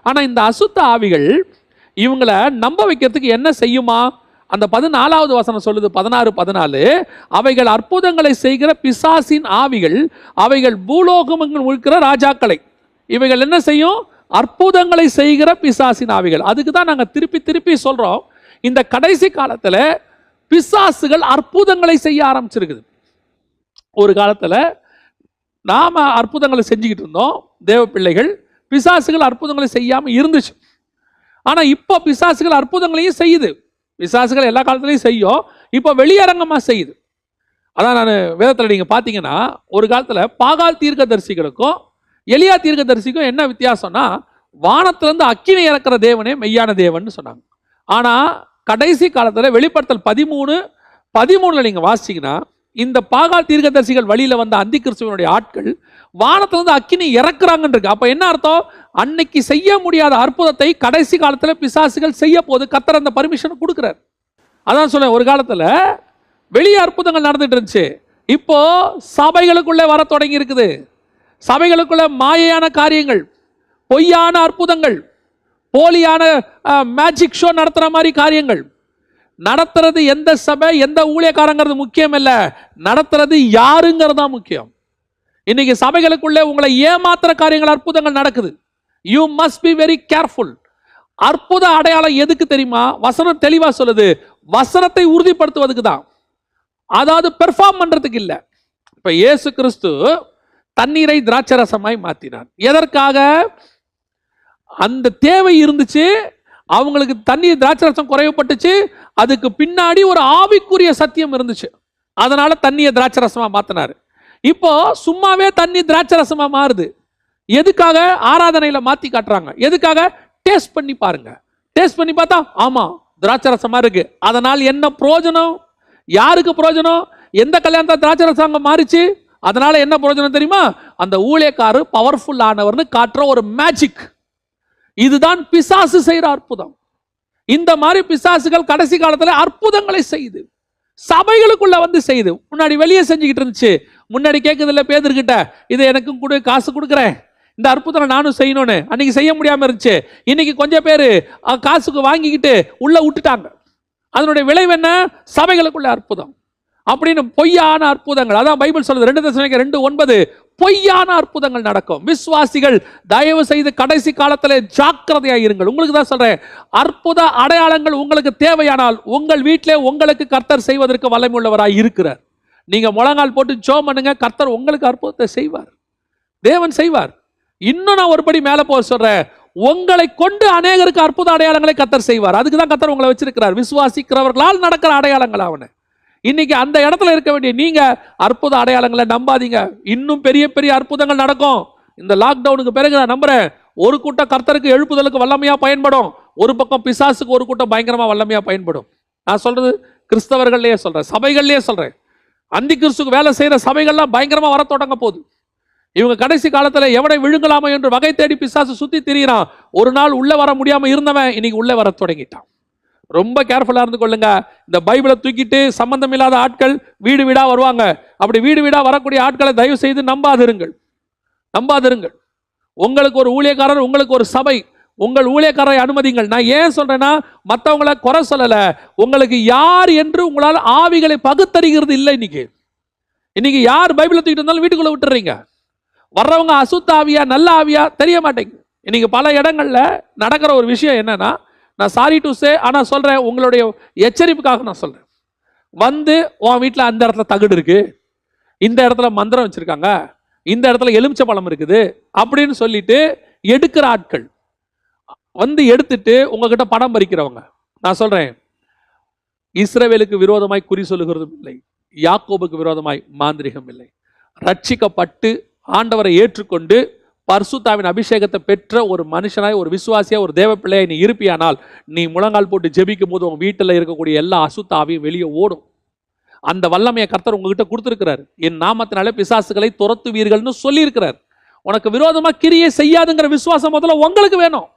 ஆனால் இந்த அசுத்த ஆவிகள் இவங்களை நம்ப வைக்கிறதுக்கு என்ன செய்யுமா? அந்த 14வது வசனம் சொல்லுது, 16-14, அவைகள் அற்புதங்களை செய்கிற பிசாசின் ஆவிகள், அவைகள் பூலோகங்கள் இருக்கிற ராஜாக்களை. இவைகள் என்ன செய்யும்? அற்புதங்களை செய்கிற பிசாசின் ஆவிகள். அதுக்கு தான் நாங்கள் திருப்பி திருப்பி சொல்கிறோம், இந்த கடைசி காலத்தில் பிசாசுகள் அற்புதங்களை செய்ய ஆரம்பிச்சிருக்குது. ஒரு காலத்தில் நாம் அற்புதங்களை செஞ்சுக்கிட்டு இருந்தோம் தேவ பிள்ளைகள், பிசாசுகள் அற்புதங்களை செய்யாமல் இருந்துச்சு. ஆனால் இப்போ பிசாசுகள் அற்புதங்களையும் செய்யுது. பிசாசுகள் எல்லா காலத்துலையும் செய்யும், இப்போ வெளியரங்கமாக செய்யுது. அதான் நான் வேதத்தில் நீங்கள் பார்த்தீங்கன்னா, ஒரு காலத்தில் பாகால் தீர்க்கதரிசிகளுக்கும் எலியா தீர்க்கதரிசிக்கும் என்ன வித்தியாசம்னா, வானத்திலிருந்து அக்கினி இறக்குற தேவனே மெய்யான தேவன் சொன்னாங்க. ஆனால் கடைசி காலத்தில் வெளிப்படுத்தல் 13:13 நீங்கள் வாசிச்சிங்கன்னா, இந்த பாகால் தீர்க்கதரிசிகள் வழியில் வந்த அந்தி கிறிஸ்துவனுடைய ஆட்கள் வானத்திலிருந்து அக்கினி இறக்குறாங்கன்னு இருக்கு. அப்போ என்ன அர்த்தம்? அன்னைக்கு செய்ய முடியாத அற்புதத்தை கடைசி காலத்தில் பிசாசுகள் செய்ய போது கர்த்தர் அந்த பர்மிஷன் கொடுக்குறார். அதான் சொல்ல, ஒரு காலத்தில் வெளியே அற்புதங்கள் நடந்துட்டு இருந்துச்சு, இப்போ சபைகளுக்குள்ளே வர தொடங்கி இருக்குது. சபைகளுக்குள்ள மாயையான காரியங்கள், பொய்யான அற்புதங்கள், போலியான மேஜிக் ஷோ நடத்துகிற மாதிரி காரியங்கள் நடத்துறது. எந்த சபை எந்த ஊழியக்காரங்கிறது முக்கியம் இல்லை, நடத்துறது யாருங்கிறது தான் முக்கியம். இன்னைக்கு சபைகளுக்குள்ளே உங்களை ஏமாத்துற காரியங்கள், அற்புதங்கள் நடக்குது. You must be very careful. அற்புத அடையாளம் எதுக்கு தெரியுமா? வசனம் தெளிவா சொல்லுது, வசனத்தை உறுதிப்படுத்துவதுக்கு தான். அதாவது பெர்ஃபார்ம் பண்றதுக்கு இல்லை. இப்ப இயேசு கிறிஸ்து தண்ணீரை திராட்சரசமாய் மாற்றினார். எதற்காக? அந்த தேவை இருந்துச்சு, அவங்களுக்கு தண்ணீர் திராட்சரசம் குறைவுபட்டுச்சு, அதுக்கு பின்னாடி ஒரு ஆவிக்குரிய சத்தியம் இருந்துச்சு, அதனால தண்ணியை திராட்சரசமா மாத்தினாரு. இப்போ சும்மாவே தண்ணி திராட்சரசமா மாறுது. எதுக்காக? ஆராதனையில மாத்தி காட்டுறாங்க. எதுக்காக? டேஸ்ட் பண்ணி பாருங்க. டேஸ்ட் பண்ணி பார்த்தா ஆமா திராட்சரசமா இருக்கு. அதனால் என்ன பிரயோஜனம்? யாருக்கு பிரயோஜனம்? எந்த கல்யாணத்தை திராட்சரசம் மாறிச்சு, அதனால என்ன பிரயோஜனம் தெரியுமா? அந்த ஊழியக்காரர் பவர்ஃபுல் ஆனவர்னு காட்டுற ஒரு மேஜிக். இதுதான் பிசாசு செய்யற அற்புதம். இந்த மாதிரி பிசாசுகள் கடைசி காலத்தில் அற்புதங்களை செய்யுது, சபைகளுக்குள்ள வந்து செய்யுது. முன்னாடி வெளியே செஞ்சுக்கிட்டு இருந்துச்சு, முன்னாடி கேட்குது இல்லை பேதர்கிட்ட, இதை எனக்கும் கொடு, காசு கொடுக்குறேன், இந்த அற்புதம் நானும் செய்யணும்னு. அன்னைக்கு செய்ய முடியாமல் இருந்துச்சு. இன்னைக்கு கொஞ்சம் பேர் காசுக்கு வாங்கிக்கிட்டு உள்ள விட்டுட்டாங்க. அதனுடைய விளைவு என்ன? சபைகளுக்குள்ள அற்புதம் அப்படின்னு பொய்யான அற்புதங்கள். அதான் பைபிள் சொல்லுது 2 தெசலோனிக்கேயர் 2:9, பொய்யான அற்புதங்கள் நடக்கும். விசுவாசிகள் தயவு செய்து கடைசி காலத்தில் ஜாக்கிரதையாக இருங்கள். உங்களுக்கு தான் சொல்றேன், அற்புத அடையாளங்கள் உங்களுக்கு தேவையானால் உங்கள் வீட்டிலே உங்களுக்கு கர்த்தர் செய்வதற்கு வல்லமை உள்ளவராய் இருக்கிறார். நீங்க முழங்கால் போட்டு ஜெபம் பண்ணுங்க, கர்த்தர் உங்களுக்கு அற்புதத்தை செய்வார், தேவன் செய்வார். இன்னும் நான் ஒருபடி மேலே போக சொல்றேன், உங்களை கொண்டு அநேகருக்கு அற்புத அடையாளங்களை கர்த்தர் செய்வார். அதுக்கு தான் கர்த்தர் உங்களை வச்சிருக்கிறார். விசுவாசிக்கிறவர்களால் நடக்கிற அடையாளங்கள் அவனை. இன்னைக்கு அந்த இடத்துல இருக்க வேண்டிய நீங்க அற்புத அடையாளங்களை நம்பாதீங்க. இன்னும் பெரிய பெரிய அற்புதங்கள் நடக்கும். இந்த லாக்டவுனுக்கு பிறகு நான் நம்புறேன், ஒரு கூட்டம் கர்த்தருக்கு எழுப்புதலுக்கு வல்லமையா பயன்படும், ஒரு பக்கம் பிசாசுக்கு ஒரு கூட்டம் பயங்கரமா வல்லமையா பயன்படும். நான் சொல்றது கிறிஸ்தவர்கள்லயே சொல்றேன், சபைகள்லயே சொல்றேன். அந்தி கிறிஸ்துக்கு வேலை செய்யற சபைகள்லாம் பயங்கரமா வர தொடங்க போகுது. இவங்க கடைசி காலத்துல எவனை விழுங்கலாமா என்று வகை தேடி பிசாசு சுத்தி திரியிறான். ஒரு நாள் உள்ள வர முடியாம இருந்தவன் இன்னைக்கு உள்ள வர தொடங்கிட்டான். ரொம்ப கேர்ஃபுல்லா இருந்து கொள்ளுங்க. இந்த பைபிளை தூக்கிட்டு சம்பந்தம் இல்லாத ஆட்கள் வீடு வீடா வருவாங்க. அப்படி வீடு வீடா வரக்கூடிய ஆட்களை தயவு செய்து நம்பாதிருங்கள். உங்களுக்கு ஒரு ஊழியக்காரர், உங்களுக்கு ஒரு சபை, உங்கள் ஊழியக்காரரை அனுமதிங்கள். நான் ஏன் சொல்றேன்னா, மற்றவங்களை குறை சொல்லல, உங்களுக்கு யார் என்று உங்களால் ஆவிகளை பகுத்தறிகிறது இல்லை. இன்னைக்கு யார் பைபிளை தூக்கிட்டு இருந்தாலும் வீட்டுக்குள்ள விட்டுறீங்க. வர்றவங்க அசுத்த ஆவியா நல்ல ஆவியா தெரிய மாட்டேங்குது. இன்னைக்கு பல இடங்கள்ல நடக்கிற ஒரு விஷயம் என்னன்னா, நான் சாரி டு சே, ஆனால் சொல்றேன், உங்களுடைய எச்சரிப்புக்காக நான் சொல்றேன். வந்து உன் வீட்டில் அந்த இடத்துல தகுடு இருக்கு, இந்த இடத்துல மந்திரம் வச்சிருக்காங்க, இந்த இடத்துல எலுமிச்சை பழம் இருக்குது அப்படின்னு சொல்லிட்டு எடுக்கிற ஆட்கள் வந்து எடுத்துட்டு உங்ககிட்ட பணம் பறிக்கிறவங்க. நான் சொல்றேன், இஸ்ரவேலுக்கு விரோதமாய் குறி சொல்லுகிறதும் இல்லை, யாக்கோபுக்கு விரோதமாய் மாந்திரிகம் இல்லை. ரட்சிக்கப்பட்டு ஆண்டவரை ஏற்றுக்கொண்டு பரிசுத்தாவின் அபிஷேகத்தை பெற்ற ஒரு மனுஷனாய், ஒரு விசுவாசியா, ஒரு தேவ பிள்ளையை நீ இருப்பியானால், நீ முழங்கால் போட்டு ஜெபிக்கும் போது உன் வீட்டில் இருக்கக்கூடிய எல்லா அசுத்த ஆவியும் வெளியே ஓடும். அந்த வல்லமையை கர்த்தர் உங்ககிட்ட கொடுத்துருக்கிறார். என் நாமத்தினாலே பிசாசுகளை துரத்துவீர்கள்னு சொல்லியிருக்கிறார். உனக்கு விரோதமா கிரியை செய்யாதுங்கிற விசுவாசம் முதல்ல உங்களுக்கு வேணும்.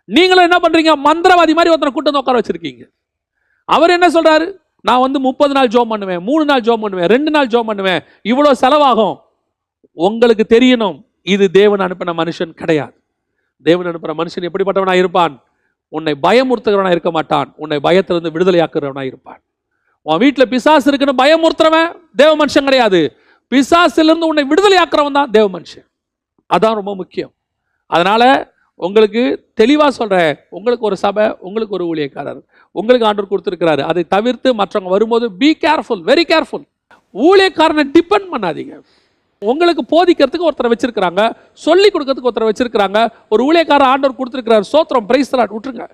நீங்களும் என்ன பண்றீங்க? மந்திரவாதி மாதிரி ஒருத்தனை கூட்டம் உட்கார வச்சிருக்கீங்க. அவர் என்ன சொல்றாரு? நான் 30 நாள் ஜெபம் பண்ணுவேன், 3 நாள் ஜெபம் பண்ணுவேன், 2 நாள் ஜெபம் பண்ணுவேன், இவ்வளோ செலவாகும். உங்களுக்கு தெரியணும், இது தேவன் அனுப்பின மனுஷன் கிடையாது. தேவன் அனுப்புற மனுஷன் எப்படிப்பட்டவனா இருப்பான்? உன்னை பயமுறுத்துகிறவனா இருக்க மாட்டான், உன்னை பயத்திலிருந்து விடுதலையாக்குறவனா இருப்பான். உன் வீட்டில் பிசாசு இருக்குன்னு பயமுறுத்துறவன் தேவ மனுஷன் கிடையாது. பிசாசிலிருந்து உன்னை விடுதலையாக்குறவன் தான் தேவ மனுஷன். அதான் ரொம்ப முக்கியம். அதனால உங்களுக்கு தெளிவா சொல்றேன், உங்களுக்கு ஒரு சபை, உங்களுக்கு ஒரு ஊழியக்காரர், உங்களுக்கு ஆண்டவர் கொடுத்திருக்கிறாரு. அதை தவிர்த்து மற்றவங்க வரும்போது பி கேர்ஃபுல், வெரி கேர்ஃபுல். ஊழியக்காரனை டிபெண்ட் பண்ணாதீங்க. உங்களுக்கு போதிக்கிறதுக்கு ஒருத்தரை வச்சிருக்கிறாங்க, சொல்லி கொடுக்கறதுக்கு ஒருத்தரை வச்சிருக்கிறாங்க. ஒரு ஊழியக்காரர் ஆண்டவர் கொடுத்திருக்கிறார், சோத்திரம், பிரைஸ் தராட், விட்டுருங்க.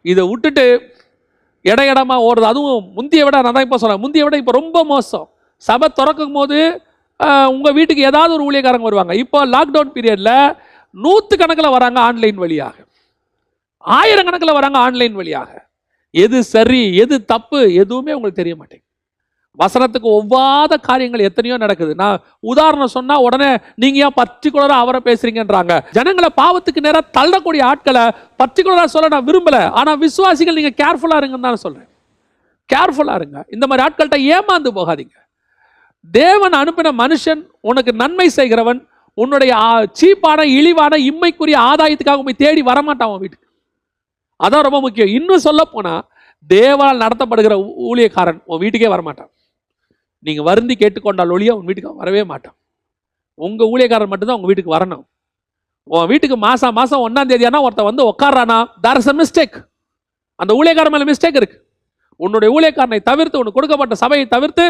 இதை விட்டுட்டு இடமா ஓடுறது, அதுவும் முந்திய விட, நான் தான் இப்போ சொல்றேன், முந்திய விட இப்போ ரொம்ப மோசம். சபை திறக்கும் போது உங்கள் வீட்டுக்கு ஏதாவது ஒரு ஊழியக்காரங்க வருவாங்க. இப்போ லாக்டவுன் பீரியடில் 100 கணக்கில் வராங்க ஆன்லைன் வழியாக, 1000 கணக்கில் வராங்க ஆன்லைன் வழியாக. எது சரி எது தப்பு எதுவுமே உங்களுக்கு தெரிய மாட்டேங்குது. வசனத்துக்கு ஒவ்வாத காரியங்கள் எத்தனையோ நடக்குது. நான் உதாரணம் சொன்னா உடனே நீங்க ஏன் பர்டிகுலரா அவரை பேசுறீங்கன்றாங்க. ஜனங்களை பாவத்துக்கு நேரா தள்ளக்கூடிய ஆட்களை பர்டிகுலரா சொல்ல நான் விரும்பல. ஆனா விசுவாசிகள் நீங்க கேர்ஃபுல்லா இருங்கன்னு தான் சொல்றேன். கேர்ஃபுல்லா இருங்க. இந்த மாதிரி ஆட்கள்கிட்ட ஏமாந்து போகாதீங்க. தேவன் அனுப்பின மனுஷன் உனக்கு நன்மை செய்கிறவன். உன்னுடைய சீப்பான இழிவான இம்மைக்குரிய ஆதாயத்துக்காக போய் தேடி வரமாட்டான் உன் வீட்டுக்கு. அதான் ரொம்ப முக்கியம். இன்னும் சொல்ல போனா தேவனால் நடத்தப்படுகிற ஊழியக்காரன் உன் வீட்டுக்கே வரமாட்டான். நீங்க வருந்தி கேட்டுக்கொண்டால் ஒழிய உன் வீட்டுக்கு வரவே மாட்டான். உங்க ஊழியக்காரன் மட்டும்தான் உங்க வீட்டுக்கு வரணும். உன் வீட்டுக்கு மாசம் 1ஆம் தேதி ஒருத்தன் வந்து உட்காரானா, தேர் இஸ் a mistake. அந்த ஊழியக்காரன் மேல மிஸ்டேக் இருக்கு. உன்னுடைய ஊழியக்காரனை தவிர்த்து, உனக்கு கொடுக்கப்பட்ட சபையை தவிர்த்து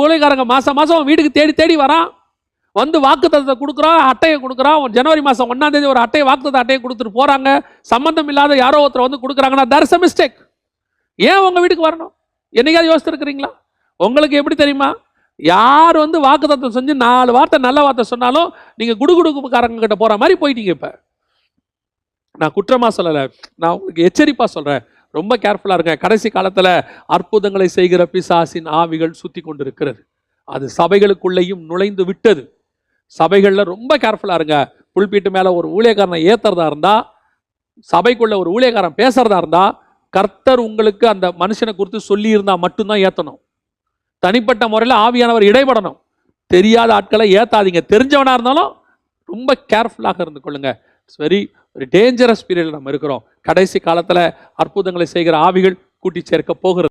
ஊழியக்காரங்க மாசம் உன் வீட்டுக்கு தேடி தேடி வரான். வந்து வாக்குத்தத்தத்தை கொடுக்குறான், அட்டையை கொடுக்குறான். ஜனவரி மாதம் 1ஆம் தேதி ஒரு வாக்குத்தத்த அட்டையை கொடுத்துட்டு போறாங்க. சம்பந்தம் இல்லாத யாரோ ஒருத்தர் வந்து கொடுக்குறாங்கன்னா தேர் இஸ் a mistake. ஏன் உங்க வீட்டுக்கு வரணும்? என்னைக்காவது யோசிச்சிருக்கிறீங்களா? உங்களுக்கு எப்படி தெரியுமா? யார் வந்து வாக்குத்தத்தம் செஞ்சு 4 வார்த்தை நல்ல வார்த்தை சொன்னாலும் நீங்க குடுகுடுப்புக்காரங்க கிட்ட போற மாதிரி போயிட்டீங்க. இப்ப நான் குற்றமா சொல்லலை, நான் உங்களுக்கு எச்சரிப்பா சொல்றேன். ரொம்ப கேர்ஃபுல்லா இருங்க. கடைசி காலத்துல அற்புதங்களை செய்கிற பிசாசின் ஆவிகள் சுத்தி கொண்டிருக்கிறது. அது சபைகளுக்குள்ளேயும் நுழைந்து விட்டது. சபைகள்ல ரொம்ப கேர்ஃபுல்லா இருங்க. புல்பீட்டு மேல ஒரு ஊழியக்காரனை ஏத்துறதா இருந்தா, சபைக்குள்ள ஒரு ஊழியக்காரன் பேசுறதா இருந்தா, கர்த்தர் உங்களுக்கு அந்த மனுஷனை குறித்து சொல்லி இருந்தா மட்டும்தான் ஏத்தணும். தனிப்பட்ட முறையில் ஆவியானவர் இடைபடணும். தெரியாத ஆட்களை ஏத்தாதீங்க. தெரிஞ்சவனா இருந்தாலும் ரொம்ப கேர்ஃபுல்லாக இருந்து கொள்ளுங்க. இட்ஸ் வெரி டேஞ்சரஸ் பீரியட் நம்ம இருக்கிறோம். கடைசி காலத்துல அற்புதங்களை செய்கிற ஆவிகள் கூட்டி சேர்க்க போகிறது.